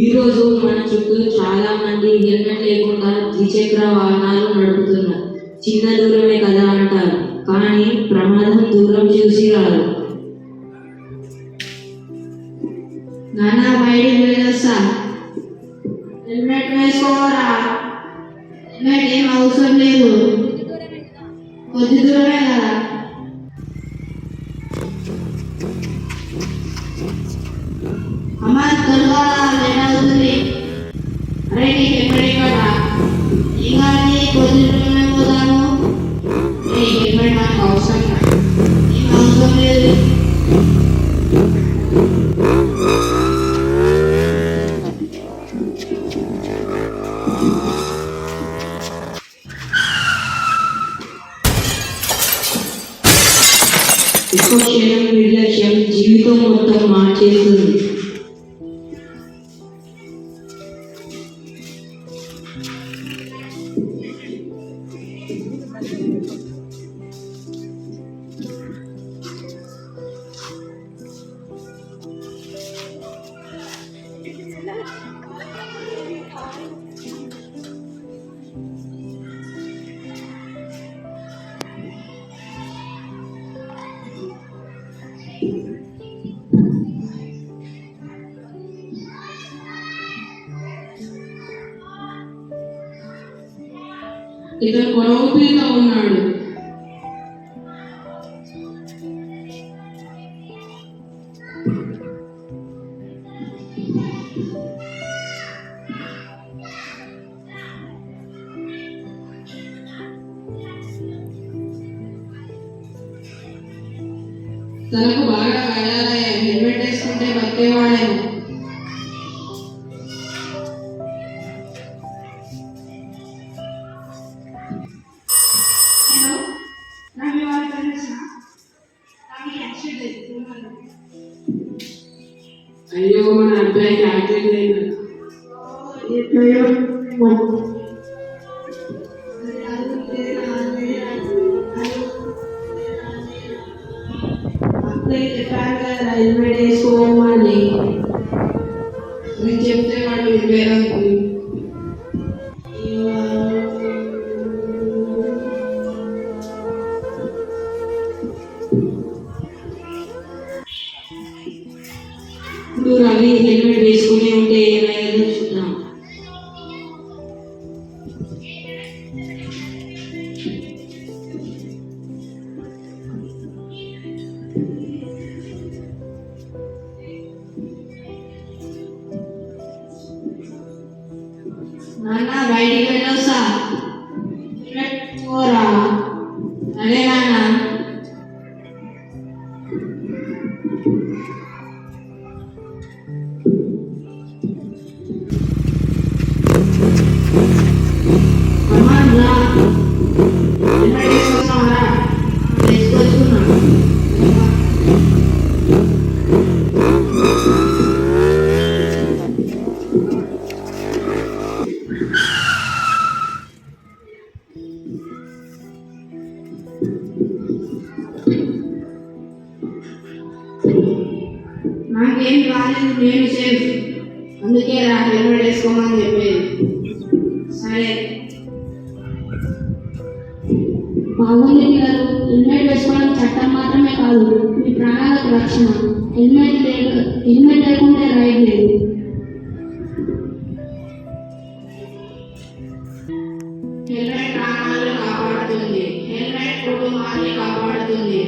ఈరోజు మన చుట్టూ చాలా మంది హెల్మెట్ లేకుండా ద్విచక్ర వాహనాలు నడుపుతున్నారు. చిన్న దూరమే కదా అంటారు, కానీ ప్రమాదం దూరం చూసి రాదు. నాన్న బయటికి వెళ్ళొస్తా, హెల్మెట్ వేసుకోరా. హెల్మెట్ ఏం అవసరం లేదు, కొద్ది దూరమే కదా. అమ్మ త్వరగా లేట్ అవుతుంది. అరే నీకు ఎక్కడెక్కడా ఇంకా కొద్ది దూరమే పోతాను. హెల్మెట్ నాకు అవసరం ఏం అవసరం లేదు. ఒక్క క్షణం నిర్లక్ష్యం జీవితం మొత్తం మార్చేస్తుంది. ఇతను కొరవపీతో ఉన్నాడు. తనకు బాగా గాయాలయ్యాయి, హెల్మెట్ వేసుకుంటే బతికేవాడేమో. హలో, రవి వాళ్ళ పేరెంట్స్ నాకు యాక్సిడెంట్ అయింది. అయ్యో, మన అబ్బాయికి యాక్సిడెంట్ అయింది. చెప్పాను కదా హెల్మెట్ వేసుకోమని. నేను చెప్తే వాడు వినలేదనుకో. ఇప్పుడు రవి హెల్మెట్ వేసుకుని ఉంటే ఏమయ్యేదో చూద్దాం. నాన్న బయటికి వెళ్ళొస్తా, హెల్మెట్ పోరా. అరే నాన్న అమ్మా రా, హెల్మెట్ వేసుకొస్తావా? వేసుకొచ్చుకున్నా. నాకేం కాలేదు, నేను సేఫ్. అందుకే రా హెల్మెట్ వేసుకోమని చెప్పేది. సరే బాగుంది పిల్లలు, హెల్మెట్ వేసుకోవడం చట్టం మాత్రమే కాదు, మీ ప్రాణాలకు రక్షణ. హెల్మెట్ లేకుంటే రైడ్ లేదు. హెల్మెట్ ప్రాణాలను కాపాడుతుంది, హెల్మెట్ కుటుంబాన్ని కాపాడుతుంది.